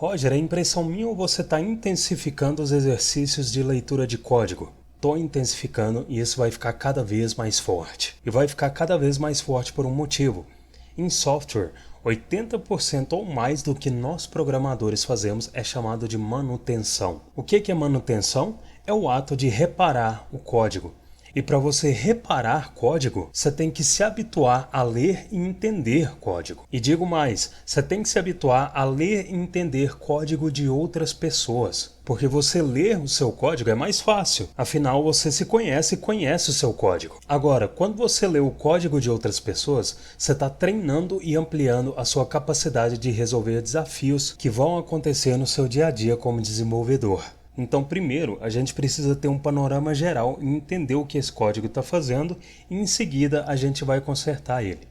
Roger, é impressão minha ou você está intensificando os exercícios de leitura de código? Estou intensificando e isso vai ficar cada vez mais forte. E vai ficar cada vez mais forte por um motivo. Em software, 80% ou mais do que nós programadores fazemos é chamado de manutenção. O que é manutenção? É o ato de reparar o código. E para você reparar código, você tem que se habituar a ler e entender código. E digo mais, você tem que se habituar a ler e entender código de outras pessoas. Porque você ler o seu código é mais fácil, afinal você se conhece e conhece o seu código. Agora, quando você lê o código de outras pessoas, você está treinando e ampliando a sua capacidade de resolver desafios que vão acontecer no seu dia a dia como desenvolvedor. Então, primeiro, a gente precisa ter um panorama geral e entender o que esse código está fazendo e, em seguida, a gente vai consertar ele.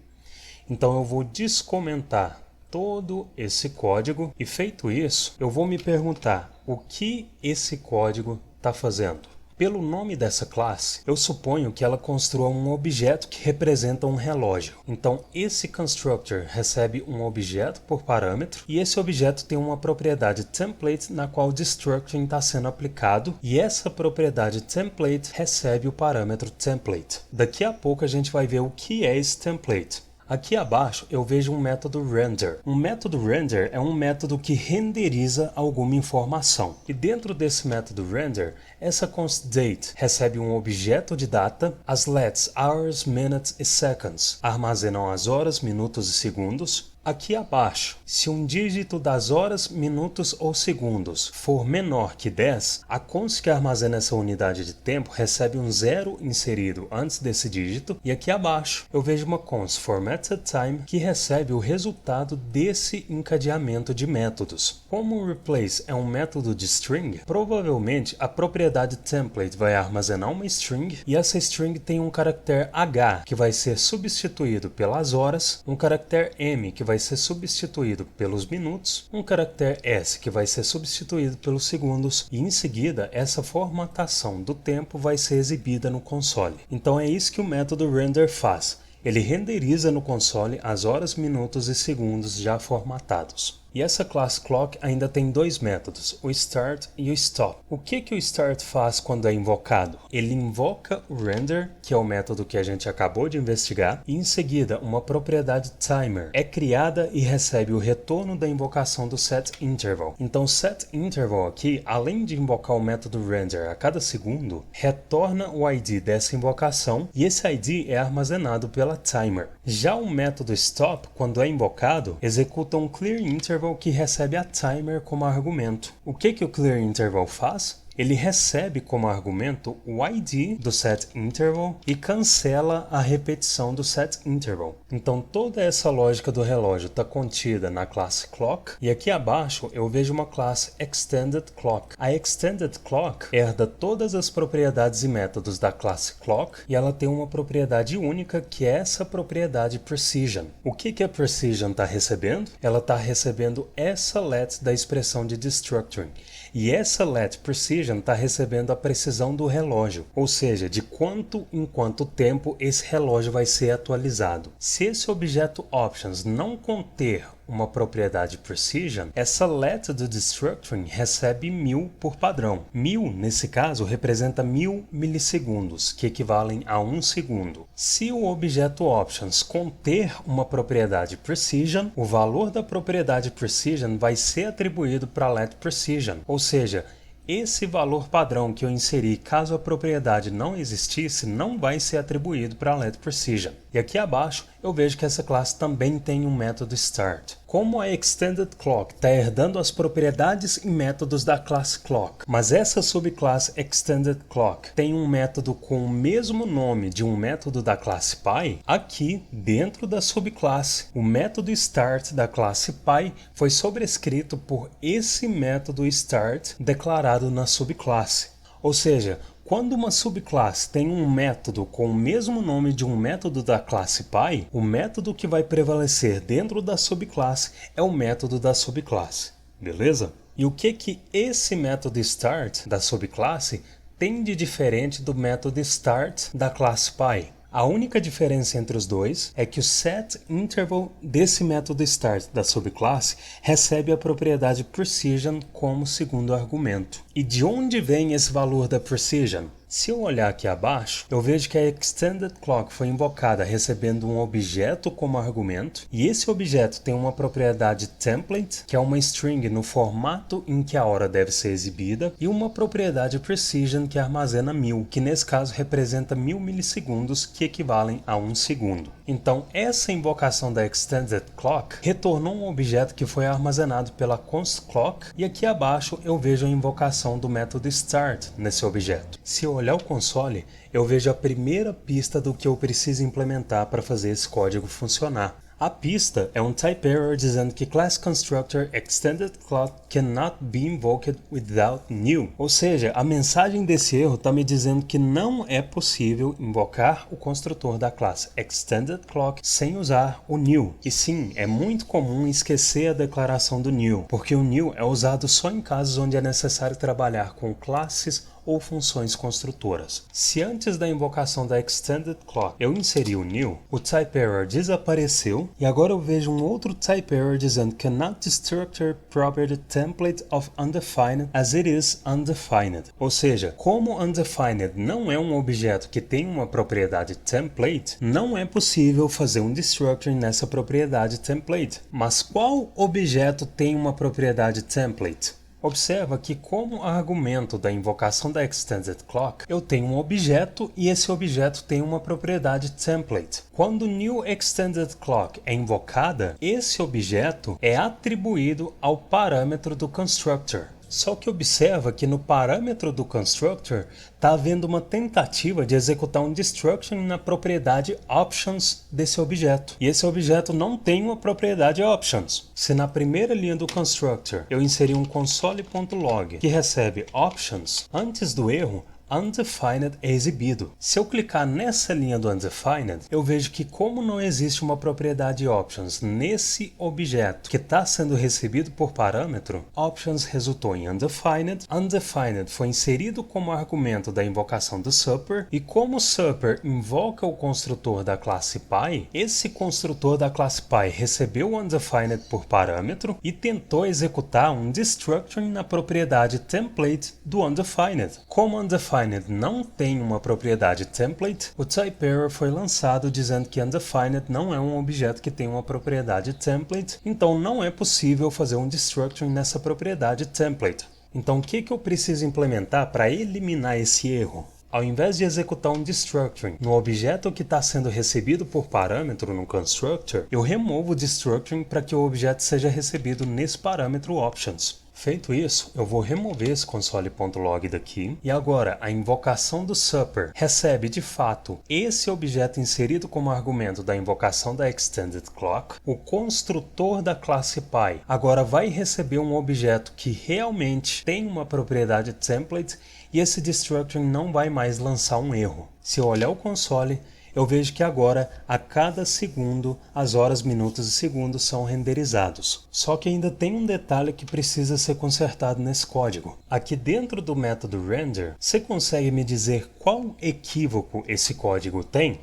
Então, eu vou descomentar todo esse código e, feito isso, eu vou me perguntar o que esse código está fazendo. Pelo nome dessa classe, eu suponho que ela construa um objeto que representa um relógio. Então, esse constructor recebe um objeto por parâmetro e esse objeto tem uma propriedade template na qual o destructor está sendo aplicado e essa propriedade template recebe o parâmetro template. Daqui a pouco a gente vai ver o que é esse template. Aqui abaixo eu vejo um método render. Um método render é um método que renderiza alguma informação. E dentro desse método render, essa const date recebe um objeto de data, as lets hours, minutes e seconds armazenam as horas, minutos e segundos. Aqui abaixo, se um dígito das horas, minutos ou segundos for menor que 10, a const que armazena essa unidade de tempo recebe um zero inserido antes desse dígito, e aqui abaixo eu vejo uma const forMethodTime que recebe o resultado desse encadeamento de métodos. Como o replace é um método de string, provavelmente a propriedade template vai armazenar uma string e essa string tem um caractere H que vai ser substituído pelas horas, um caractere M que vai ser substituído pelos minutos, um caractere S que vai ser substituído pelos segundos e em seguida essa formatação do tempo vai ser exibida no console. Então é isso que o método render faz. Ele renderiza no console as horas, minutos e segundos já formatados. E essa classe clock ainda tem dois métodos, o start e o stop. O que o start faz quando é invocado? Ele invoca o render, que é o método que a gente acabou de investigar, e em seguida uma propriedade timer é criada e recebe o retorno da invocação do setInterval. Então setInterval aqui, além de invocar o método render a cada segundo, retorna o ID dessa invocação e esse ID é armazenado pela timer. Já o método stop, quando é invocado, executa um clearInterval que recebe a timer como argumento. O que o clearInterval faz? Ele recebe como argumento o ID do setInterval e cancela a repetição do setInterval. Então toda essa lógica do relógio está contida na classe clock e aqui abaixo eu vejo uma classe extendedClock. A extendedClock herda todas as propriedades e métodos da classe clock e ela tem uma propriedade única que é essa propriedade precision. O que a precision está recebendo? Ela está recebendo essa let da expressão de destructoring. E essa let precision está recebendo a precisão do relógio, ou seja, de quanto em quanto tempo esse relógio vai ser atualizado. Se esse objeto options não conter uma propriedade precision, essa let do destructoring recebe 1000 por padrão. 1000, nesse caso, representa 1000 milissegundos, que equivalem a 1 segundo. Se o objeto options conter uma propriedade precision, o valor da propriedade precision vai ser atribuído para a let precision, ou seja, esse valor padrão que eu inseri caso a propriedade não existisse não vai ser atribuído para a let precision. E aqui abaixo eu vejo que essa classe também tem um método start. Como a extendedClock está herdando as propriedades e métodos da classe clock, mas essa subclasse extendedClock tem um método com o mesmo nome de um método da classe Py, aqui dentro da subclasse, o método start da classe Py foi sobrescrito por esse método start declarado na subclasse. Ou seja, quando uma subclasse tem um método com o mesmo nome de um método da classe Py, o método que vai prevalecer dentro da subclasse é o método da subclasse. Beleza? E o que esse método start da subclasse tem de diferente do método start da classe Py? A única diferença entre os dois é que o setInterval desse método start da subclasse recebe a propriedade precision como segundo argumento. E de onde vem esse valor da precision? Se eu olhar aqui abaixo, eu vejo que a extendedClock foi invocada recebendo um objeto como argumento, e esse objeto tem uma propriedade template, que é uma string no formato em que a hora deve ser exibida, e uma propriedade precision que armazena 1000, que nesse caso representa 1000 milissegundos, que equivalem a 1 segundo. Então, essa invocação da extendedClock retornou um objeto que foi armazenado pela constClock, e aqui abaixo eu vejo a invocação do método start nesse objeto. Se eu olhar o console, eu vejo a primeira pista do que eu preciso implementar para fazer esse código funcionar. A pista é um type error dizendo que class constructor extendedClock cannot be invoked without new. Ou seja, a mensagem desse erro está me dizendo que não é possível invocar o construtor da classe extendedClock sem usar o new. E sim, é muito comum esquecer a declaração do new, porque o new é usado só em casos onde é necessário trabalhar com classes ou funções construtoras. Se antes da invocação da extendedClock eu inseri o new, o type error desapareceu e agora eu vejo um outro type error dizendo cannot destructure property template of undefined as it is undefined. Ou seja, como undefined não é um objeto que tem uma propriedade template, não é possível fazer um destructure nessa propriedade template. Mas qual objeto tem uma propriedade template? Observa que como argumento da invocação da extendedClock, eu tenho um objeto e esse objeto tem uma propriedade template. Quando newExtendedClock é invocada, esse objeto é atribuído ao parâmetro do constructor. Só que observa que no parâmetro do constructor está havendo uma tentativa de executar um destruction na propriedade options desse objeto. E esse objeto não tem uma propriedade options. Se na primeira linha do constructor eu inserir um console.log que recebe options, antes do erro, undefined é exibido. Se eu clicar nessa linha do undefined, eu vejo que como não existe uma propriedade options nesse objeto que está sendo recebido por parâmetro, options resultou em undefined, undefined foi inserido como argumento da invocação do super, e como o super invoca o construtor da classe Py, esse construtor da classe Py recebeu o undefined por parâmetro e tentou executar um destruction na propriedade template do undefined. Como undefined não tem uma propriedade template, o type error foi lançado dizendo que undefined não é um objeto que tem uma propriedade template, então não é possível fazer um destruction nessa propriedade template. Então o que eu preciso implementar para eliminar esse erro? Ao invés de executar um destruction no objeto que está sendo recebido por parâmetro no constructor, eu removo o destruction para que o objeto seja recebido nesse parâmetro options. Feito isso, eu vou remover esse console.log daqui, e agora a invocação do super recebe de fato esse objeto inserido como argumento da invocação da extendedClock. O construtor da classe Py agora vai receber um objeto que realmente tem uma propriedade template, e esse destruction não vai mais lançar um erro. Se eu olhar o console, eu vejo que agora, a cada segundo, as horas, minutos e segundos são renderizados. Só que ainda tem um detalhe que precisa ser consertado nesse código. Aqui dentro do método render, você consegue me dizer qual equívoco esse código tem?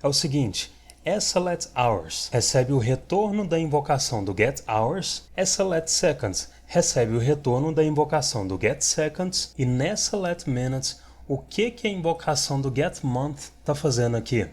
É o seguinte, essa letHours recebe o retorno da invocação do getHours, essa letSeconds recebe o retorno da invocação do getSeconds, e nessa letMinutes, o que a invocação do getMonth está fazendo aqui?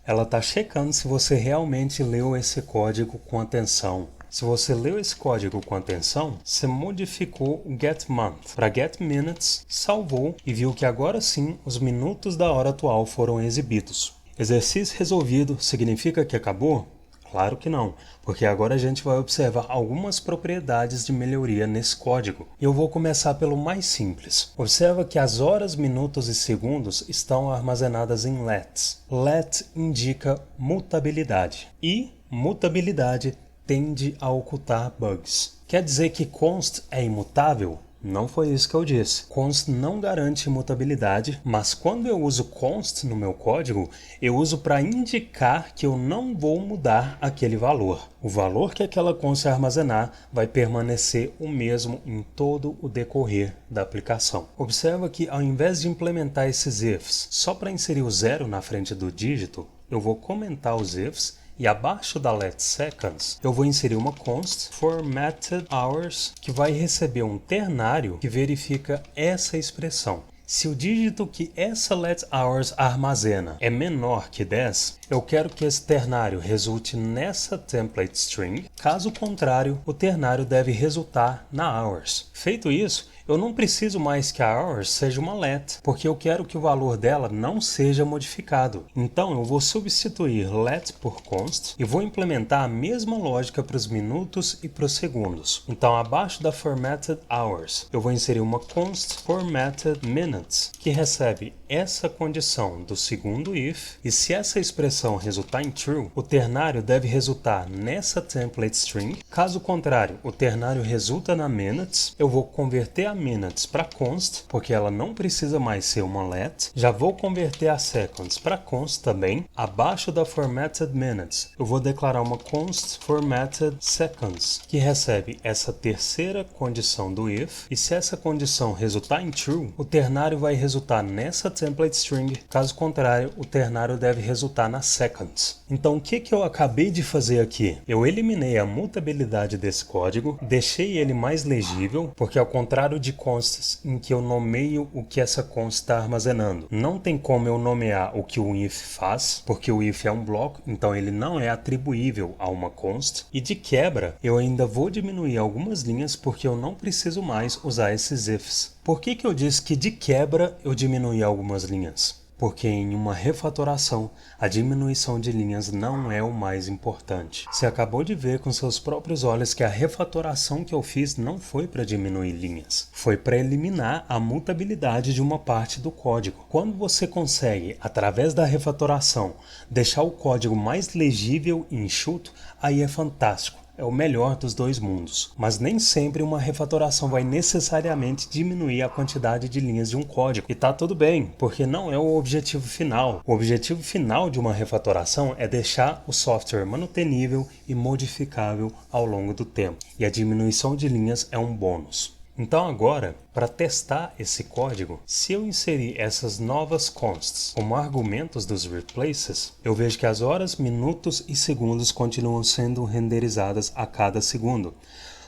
Ela está checando se você realmente leu esse código com atenção. Se você leu esse código com atenção, você modificou o getMonth para getMinutes, salvou e viu que agora sim os minutos da hora atual foram exibidos. Exercício resolvido significa que acabou? Claro que não, porque agora a gente vai observar algumas propriedades de melhoria nesse código. E eu vou começar pelo mais simples. Observa que as horas, minutos e segundos estão armazenadas em lets. Let indica mutabilidade e mutabilidade tende a ocultar bugs. Quer dizer que const é imutável? Não foi isso que eu disse. Const não garante imutabilidade, mas quando eu uso const no meu código, eu uso para indicar que eu não vou mudar aquele valor. O valor que aquela const armazenar vai permanecer o mesmo em todo o decorrer da aplicação. Observa que ao invés de implementar esses ifs só para inserir o zero na frente do dígito, eu vou comentar os ifs e abaixo da letSeconds, eu vou inserir uma const formatedHours que vai receber um ternário que verifica essa expressão. Se o dígito que essa letHours armazena é menor que 10, eu quero que esse ternário resulte nessa template string. Caso contrário, o ternário deve resultar na hours. Feito isso, eu não preciso mais que a hours seja uma let, porque eu quero que o valor dela não seja modificado. Então eu vou substituir let por const e vou implementar a mesma lógica para os minutos e para os segundos. Então abaixo da formatted hours, eu vou inserir uma const formatted minutes, que recebe essa condição do segundo if, e se essa expressão resultar em true, o ternário deve resultar nessa template string. Caso contrário, o ternário resulta na minutes, eu vou converter a minutes para const, porque ela não precisa mais ser uma let. Já vou converter a seconds para const também. Abaixo da formatted minutes, eu vou declarar uma const formatted seconds, que recebe essa terceira condição do if, e se essa condição resultar em true, o ternário vai resultar nessa template string. Caso contrário, o ternário deve resultar na seconds. Então o que eu acabei de fazer aqui? Eu eliminei a mutabilidade desse código, deixei ele mais legível, porque ao contrário de consts em que eu nomeio o que essa const está armazenando, não tem como eu nomear o que o if faz, porque o if é um bloco, então ele não é atribuível a uma const. E de quebra, eu ainda vou diminuir algumas linhas porque eu não preciso mais usar esses ifs. Por que eu disse que de quebra eu diminui algumas linhas? Porque em uma refatoração, a diminuição de linhas não é o mais importante. Você acabou de ver com seus próprios olhos que a refatoração que eu fiz não foi para diminuir linhas, foi para eliminar a mutabilidade de uma parte do código. Quando você consegue, através da refatoração, deixar o código mais legível e enxuto, aí é fantástico. É o melhor dos dois mundos. Mas nem sempre uma refatoração vai necessariamente diminuir a quantidade de linhas de um código. E tá tudo bem, porque não é o objetivo final. O objetivo final de uma refatoração é deixar o software manutenível e modificável ao longo do tempo. E a diminuição de linhas é um bônus. Então agora, para testar esse código, se eu inserir essas novas consts como argumentos dos replaces, eu vejo que as horas, minutos e segundos continuam sendo renderizadas a cada segundo.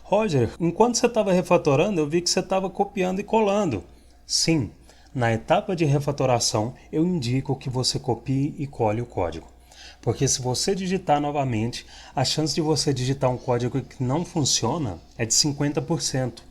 Roger, enquanto você estava refatorando, eu vi que você estava copiando e colando. Sim, na etapa de refatoração, eu indico que você copie e cole o código. Porque se você digitar novamente, a chance de você digitar um código que não funciona é de 50%.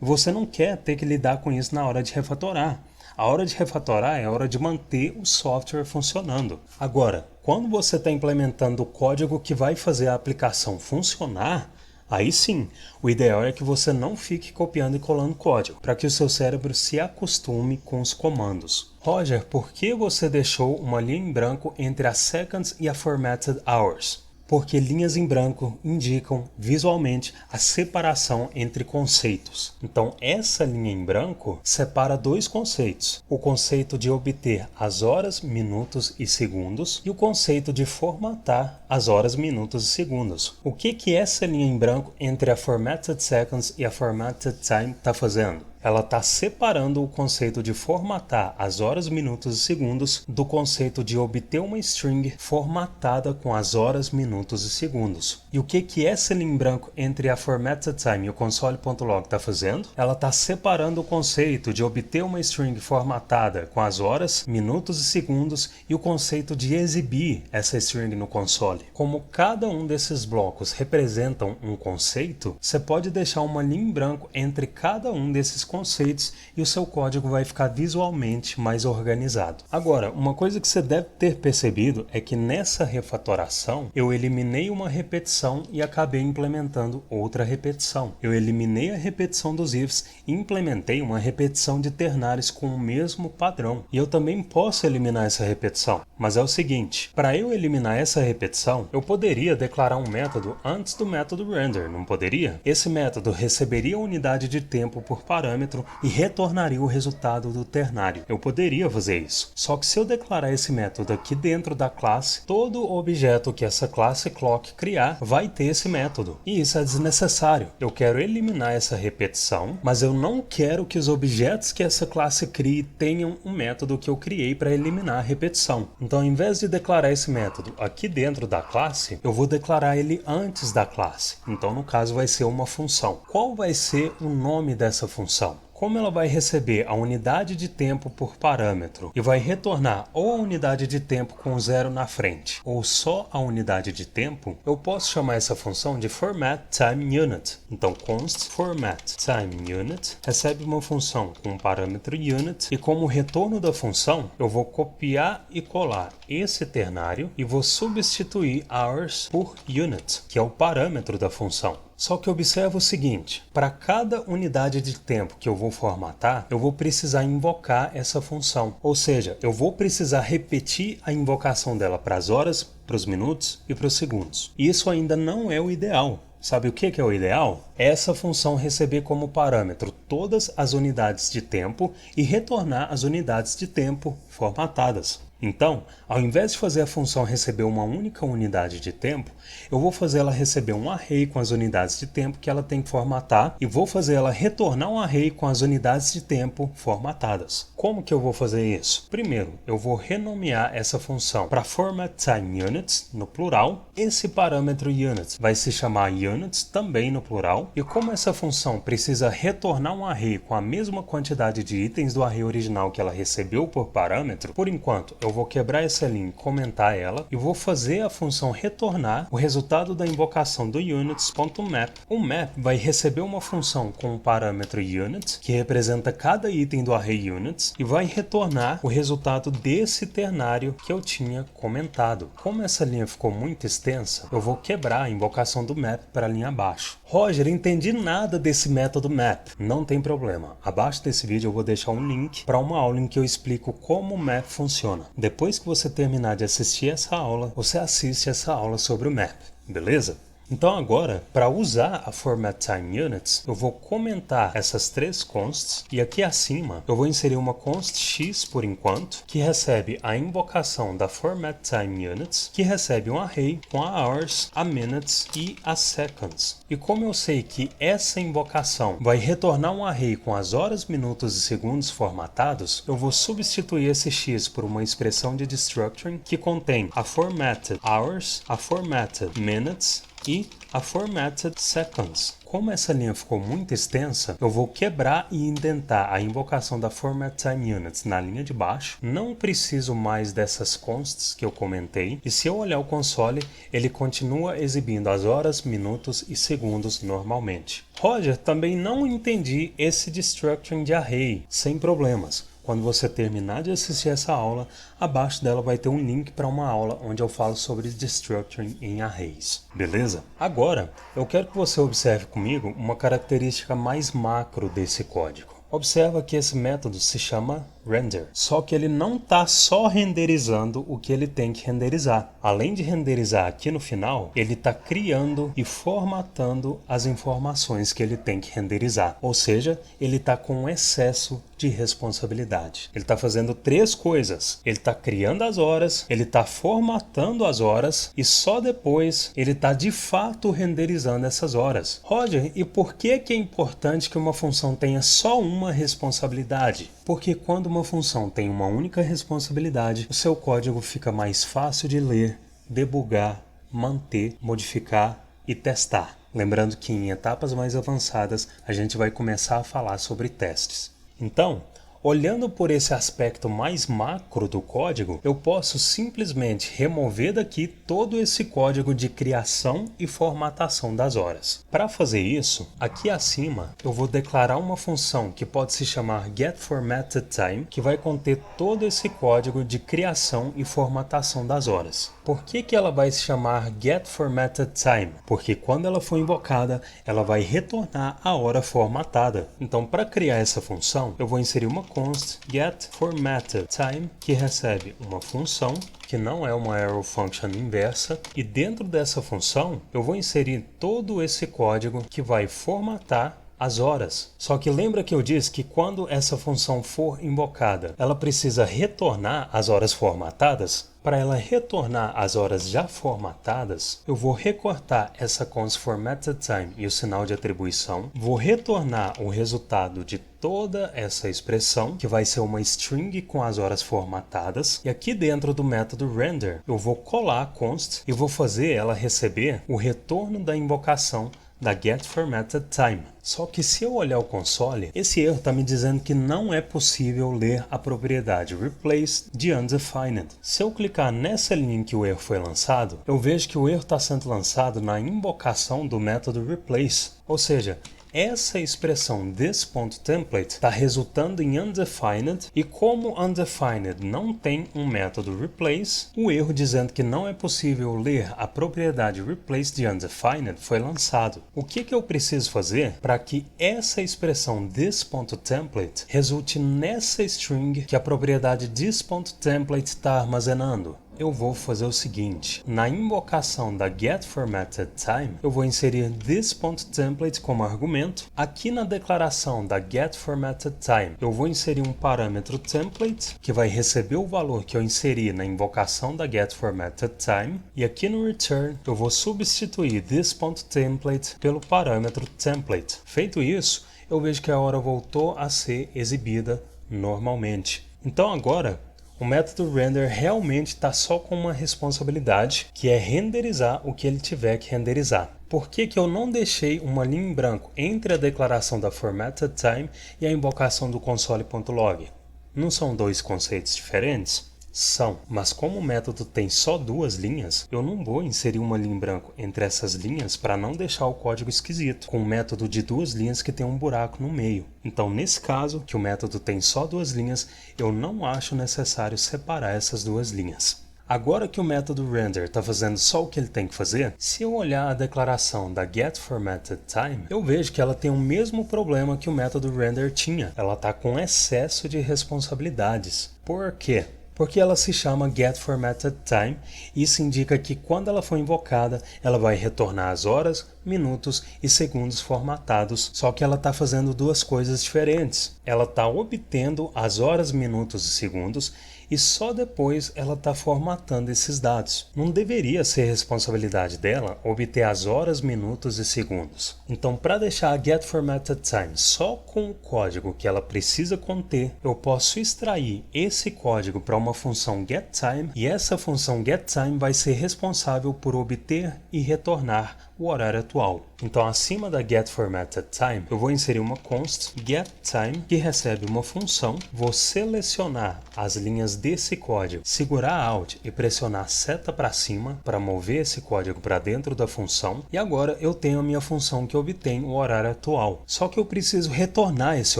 Você não quer ter que lidar com isso na hora de refatorar. A hora de refatorar é a hora de manter o software funcionando. Agora, quando você está implementando o código que vai fazer a aplicação funcionar, aí sim, o ideal é que você não fique copiando e colando código, para que o seu cérebro se acostume com os comandos. Roger, por que você deixou uma linha em branco entre a seconds e a formatted hours? Porque linhas em branco indicam visualmente a separação entre conceitos. Então, essa linha em branco separa dois conceitos. O conceito de obter as horas, minutos e segundos e o conceito de formatar as horas, minutos e segundos. O que essa linha em branco entre a formatted seconds e a formatted time está fazendo? Ela está separando o conceito de formatar as horas, minutos e segundos do conceito de obter uma string formatada com as horas, minutos e segundos. E o que essa linha em branco entre a formatted time e o console.log está fazendo? Ela está separando o conceito de obter uma string formatada com as horas, minutos e segundos e o conceito de exibir essa string no console. Como cada um desses blocos representam um conceito, você pode deixar uma linha em branco entre cada um desses conceitos e o seu código vai ficar visualmente mais organizado. Agora, uma coisa que você deve ter percebido é que nessa refatoração eu eliminei uma repetição e acabei implementando outra repetição. Eu eliminei a repetição dos ifs e implementei uma repetição de ternários com o mesmo padrão. E eu também posso eliminar essa repetição, mas é o seguinte, para eu eliminar essa repetição, eu poderia declarar um método antes do método render, não poderia? Esse método receberia a unidade de tempo por parâmetro parâmetro e retornaria o resultado do ternário. Eu poderia fazer isso. Só que se eu declarar esse método aqui dentro da classe, todo objeto que essa classe clock criar vai ter esse método. E isso é desnecessário. Eu quero eliminar essa repetição, mas eu não quero que os objetos que essa classe crie tenham um método que eu criei para eliminar a repetição. Então, ao invés de declarar esse método aqui dentro da classe, eu vou declarar ele antes da classe. Então, no caso, vai ser uma função. Qual vai ser o nome dessa função? Como ela vai receber a unidade de tempo por parâmetro e vai retornar ou a unidade de tempo com 0 na frente ou só a unidade de tempo, eu posso chamar essa função de formatTimeUnit. Então, const formatTimeUnit recebe uma função com o parâmetro unit e como retorno da função, eu vou copiar e colar esse ternário e vou substituir hours por unit, que é o parâmetro da função. Só que observa o seguinte, para cada unidade de tempo que eu vou formatar, eu vou precisar invocar essa função. Ou seja, eu vou precisar repetir a invocação dela para as horas, para os minutos e para os segundos. Isso ainda não é o ideal. Sabe o que é o ideal? É essa função receber como parâmetro todas as unidades de tempo e retornar as unidades de tempo formatadas. Então, ao invés de fazer a função receber uma única unidade de tempo, eu vou fazer ela receber um array com as unidades de tempo que ela tem que formatar e vou fazer ela retornar um array com as unidades de tempo formatadas. Como que eu vou fazer isso? Primeiro, eu vou renomear essa função para formatTimeUnits, no plural. Esse parâmetro units vai se chamar units, também no plural. E como essa função precisa retornar um array com a mesma quantidade de itens do array original que ela recebeu por parâmetro, por enquanto eu vou quebrar essa linha e comentar ela e vou fazer a função retornar o resultado da invocação do units.map. O map vai receber uma função com o parâmetro unit, que representa cada item do array units, e vai retornar o resultado desse ternário que eu tinha comentado. Como essa linha ficou muito extensa, eu vou quebrar a invocação do map para a linha abaixo. Roger, entendi nada desse método map. Não tem problema. Abaixo desse vídeo eu vou deixar um link para uma aula em que eu explico como o map funciona. Depois que você terminar de assistir essa aula, você assiste essa aula sobre o map, beleza? Então agora, para usar a formatTimeUnits, eu vou comentar essas três consts e aqui acima eu vou inserir uma const x por enquanto, que recebe a invocação da formatTimeUnits, que recebe um array com a hours, a minutes e a seconds. E como eu sei que essa invocação vai retornar um array com as horas, minutos e segundos formatados, eu vou substituir esse x por uma expressão de destructuring que contém a formatted hours, a formatted minutes e a formatted seconds. Como essa linha ficou muito extensa, eu vou quebrar e indentar a invocação da formatTimeUnits na linha de baixo. Não preciso mais dessas consts que eu comentei. E se eu olhar o console, ele continua exibindo as horas, minutos e segundos normalmente. Roger, também não entendi esse destructuring de array. Sem problemas. Quando você terminar de assistir essa aula, abaixo dela vai ter um link para uma aula onde eu falo sobre destructuring em arrays. Beleza? Agora, eu quero que você observe comigo uma característica mais macro desse código. Observa que esse método se chama render, só que ele não está só renderizando o que ele tem que renderizar. Além de renderizar aqui no final, ele está criando e formatando as informações que ele tem que renderizar. Ou seja, ele está com um excesso de responsabilidade. Ele está fazendo três coisas. Ele está criando as horas, ele está formatando as horas e só depois ele está de fato renderizando essas horas. Roger, e por que é importante que uma função tenha só uma responsabilidade? Porque quando uma função tem uma única responsabilidade, o seu código fica mais fácil de ler, debugar, manter, modificar e testar. Lembrando que em etapas mais avançadas a gente vai começar a falar sobre testes. Então, olhando por esse aspecto mais macro do código, eu posso simplesmente remover daqui todo esse código de criação e formatação das horas. Para fazer isso, aqui acima eu vou declarar uma função que pode se chamar getFormattedTime, que vai conter todo esse código de criação e formatação das horas. Por que ela vai se chamar getFormattedTime? Porque quando ela for invocada, ela vai retornar a hora formatada. Então, para criar essa função, eu vou inserir uma const getFormattedTime, que recebe uma função que não é uma arrow function inversa, e dentro dessa função eu vou inserir todo esse código que vai formatar as horas. Só que lembra que eu disse que quando essa função for invocada, ela precisa retornar as horas formatadas? Para ela retornar as horas já formatadas, eu vou recortar essa const formatedTime e o sinal de atribuição, vou retornar o resultado de toda essa expressão, que vai ser uma string com as horas formatadas, e aqui dentro do método render, eu vou colar a const e vou fazer ela receber o retorno da invocação da getFormatedTime. Só que se eu olhar o console, esse erro está me dizendo que não é possível ler a propriedade replace de undefined. Se eu clicar nessa linha em que o erro foi lançado, eu vejo que o erro está sendo lançado na invocação do método replace, ou seja, essa expressão this.template está resultando em undefined, e como undefined não tem um método replace, o erro dizendo que não é possível ler a propriedade replace de undefined foi lançado. O que eu preciso fazer para que essa expressão this.template resulte nessa string que a propriedade this.template está armazenando? Eu vou fazer o seguinte: na invocação da getFormatedTime, eu vou inserir this.template como argumento. Aqui na declaração da getFormatedTime, eu vou inserir um parâmetro template, que vai receber o valor que eu inseri na invocação da getFormatedTime. E aqui no return, eu vou substituir this.template pelo parâmetro template. Feito isso, eu vejo que a hora voltou a ser exibida normalmente. Então agora, o método render realmente está só com uma responsabilidade, que é renderizar o que ele tiver que renderizar. Por que eu não deixei uma linha em branco entre a declaração da formatedTime e a invocação do console.log? Não são dois conceitos diferentes? São, mas como o método tem só duas linhas, eu não vou inserir uma linha em branco entre essas linhas para não deixar o código esquisito, com um método de duas linhas que tem um buraco no meio. Então, nesse caso, que o método tem só duas linhas, eu não acho necessário separar essas duas linhas. Agora que o método render está fazendo só o que ele tem que fazer, se eu olhar a declaração da getFormatedTime, eu vejo que ela tem o mesmo problema que o método render tinha. Ela está com excesso de responsabilidades. Por quê? Porque ela se chama getFormatedTime, e isso indica que quando ela for invocada, ela vai retornar as horas, minutos e segundos formatados, só que ela está fazendo duas coisas diferentes. Ela está obtendo as horas, minutos e segundos, e só depois ela está formatando esses dados. Não deveria ser responsabilidade dela obter as horas, minutos e segundos. Então, para deixar a getFormatedTime só com o código que ela precisa conter, eu posso extrair esse código para uma função getTime, e essa função getTime vai ser responsável por obter e retornar o horário atual. Então, acima da getFormatedTime, eu vou inserir uma const getTime que recebe uma função, vou selecionar as linhas desse código, segurar Alt e pressionar seta para cima para mover esse código para dentro da função, e agora eu tenho a minha função que obtém o horário atual. Só que eu preciso retornar esse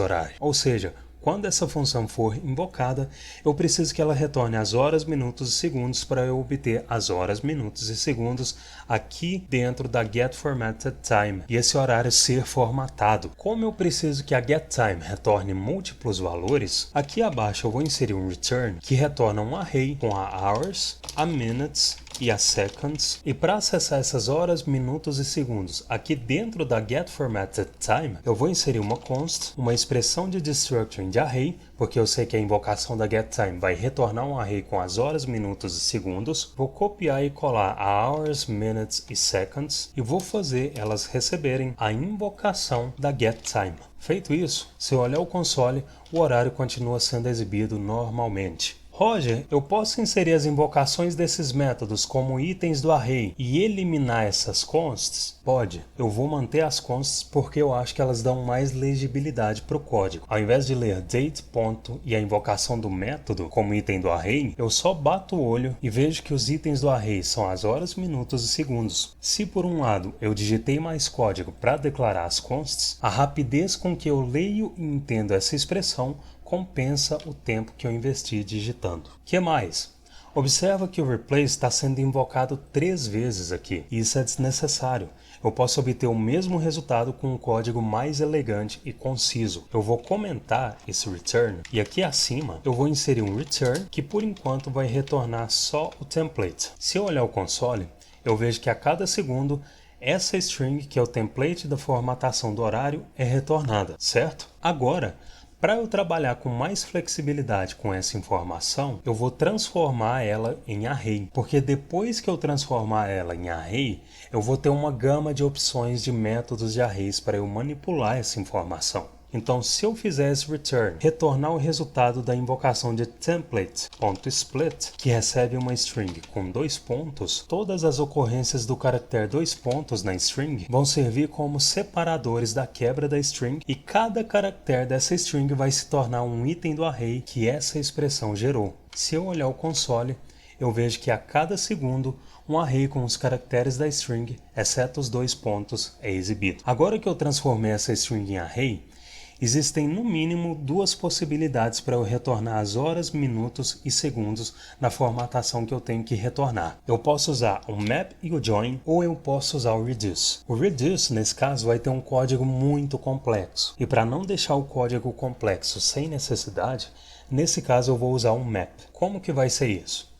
horário, ou seja, quando essa função for invocada, eu preciso que ela retorne as horas, minutos e segundos para eu obter as horas, minutos e segundos aqui dentro da getFormatedTime e esse horário ser formatado. Como eu preciso que a getTime retorne múltiplos valores, aqui abaixo eu vou inserir um return que retorna um array com a hours, a minutes e a seconds, e para acessar essas horas, minutos e segundos aqui dentro da getFormatedTime, eu vou inserir uma const, uma expressão de destructuring de array, porque eu sei que a invocação da getTime vai retornar um array com as horas, minutos e segundos. Vou copiar e colar a hours, minutes e seconds e vou fazer elas receberem a invocação da getTime. Feito isso, se eu olhar o console, o horário continua sendo exibido normalmente. Roger, eu posso inserir as invocações desses métodos como itens do array e eliminar essas consts? Pode. Eu vou manter as consts porque eu acho que elas dão mais legibilidade para o código. Ao invés de ler date, ponto e a invocação do método como item do array, eu só bato o olho e vejo que os itens do array são as horas, minutos e segundos. Se por um lado eu digitei mais código para declarar as consts, a rapidez com que eu leio e entendo essa expressão compensa o tempo que eu investi digitando. Que mais? Observa que o replace está sendo invocado 3 vezes aqui, e isso é desnecessário. Eu posso obter o mesmo resultado com um código mais elegante e conciso. Eu vou comentar esse return, e aqui acima eu vou inserir um return que por enquanto vai retornar só o template. Se eu olhar o console, eu vejo que a cada segundo essa string, que é o template da formatação do horário, é retornada, certo? Agora, para eu trabalhar com mais flexibilidade com essa informação, eu vou transformar ela em array, porque depois que eu transformar ela em array, eu vou ter uma gama de opções de métodos de arrays para eu manipular essa informação. Então, se eu fizer esse return, retornar o resultado da invocação de template.split, que recebe uma string com 2 pontos, todas as ocorrências do caractere 2 pontos na string vão servir como separadores da quebra da string, e cada caractere dessa string vai se tornar um item do array que essa expressão gerou. Se eu olhar o console, eu vejo que a cada segundo um array com os caracteres da string, exceto os 2 pontos, é exibido. Agora que eu transformei essa string em array, existem no mínimo 2 possibilidades para eu retornar as horas, minutos e segundos na formatação que eu tenho que retornar. Eu posso usar o map e o join, ou eu posso usar o reduce. O reduce, nesse caso, vai ter um código muito complexo. E para não deixar o código complexo sem necessidade, nesse caso eu vou usar um map. Como que vai ser isso?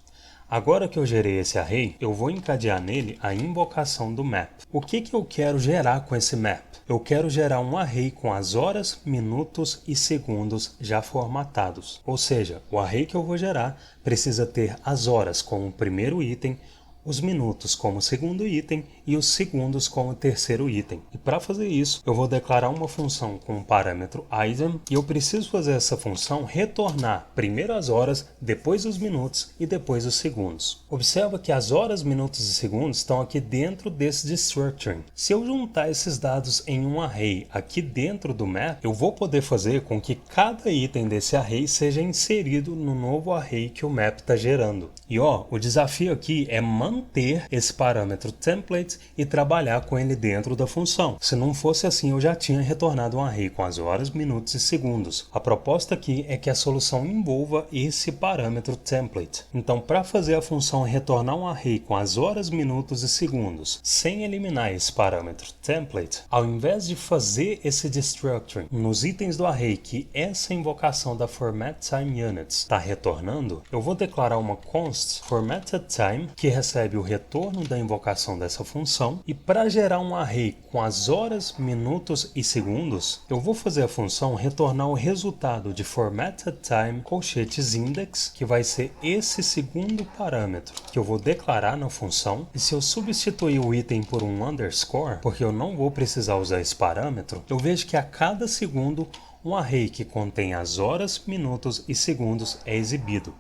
Agora que eu gerei esse array, eu vou encadear nele a invocação do map. O que eu quero gerar com esse map? Eu quero gerar um array com as horas, minutos e segundos já formatados. Ou seja, o array que eu vou gerar precisa ter as horas como primeiro item, os minutos como segundo item e os segundos como terceiro item. E para fazer isso, eu vou declarar uma função com o parâmetro item, e eu preciso fazer essa função retornar primeiro as horas, depois os minutos e depois os segundos. Observa que as horas, minutos e segundos estão aqui dentro desse destructuring. Se eu juntar esses dados em um array aqui dentro do map, eu vou poder fazer com que cada item desse array seja inserido no novo array que o map está gerando. E o desafio aqui é manter esse parâmetro template e trabalhar com ele dentro da função. Se não fosse assim, eu já tinha retornado um array com as horas, minutos e segundos. A proposta aqui é que a solução envolva esse parâmetro template. Então, para fazer a função retornar um array com as horas, minutos e segundos, sem eliminar esse parâmetro template, ao invés de fazer esse destructuring nos itens do array que essa invocação da formatTimeUnits está retornando, eu vou declarar uma const formatedTime que recebe o retorno da invocação dessa função, e para gerar um array com as horas, minutos e segundos, eu vou fazer a função retornar o resultado de formatedTime colchetes index, que vai ser esse segundo parâmetro que eu vou declarar na função. E se eu substituir o item por um underscore, porque eu não vou precisar usar esse parâmetro, eu vejo que a cada segundo um array que contém as horas, minutos e segundos é exibido.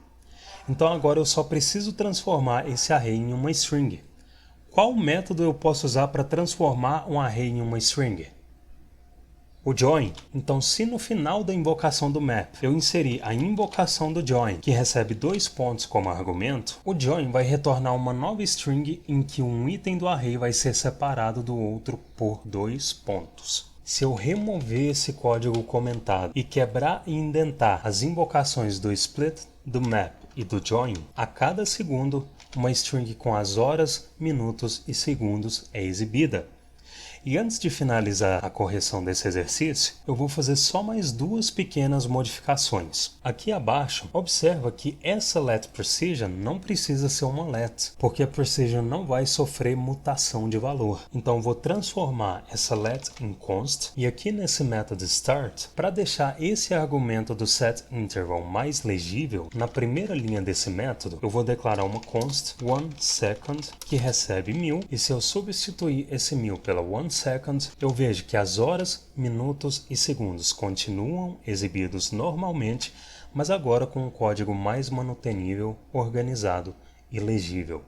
Então agora eu só preciso transformar esse array em uma string. Qual método eu posso usar para transformar um array em uma string? O join. Então, se no final da invocação do map eu inserir a invocação do join, que recebe 2 pontos como argumento, o join vai retornar uma nova string em que um item do array vai ser separado do outro por 2 pontos. Se eu remover esse código comentado e quebrar e indentar as invocações do split, do map e do join, a cada segundo uma string com as horas, minutos e segundos é exibida. E antes de finalizar a correção desse exercício, eu vou fazer só mais 2 pequenas modificações. Aqui abaixo, observa que essa letPrecision não precisa ser uma let, porque a precision não vai sofrer mutação de valor. Então, vou transformar essa let em const, e aqui nesse método start, para deixar esse argumento do setInterval mais legível, na primeira linha desse método, eu vou declarar uma const 1second, que recebe 1000, e se eu substituir esse 1000 pela 1 second, eu vejo que as horas, minutos e segundos continuam exibidos normalmente, mas agora com um código mais manutenível, organizado e legível.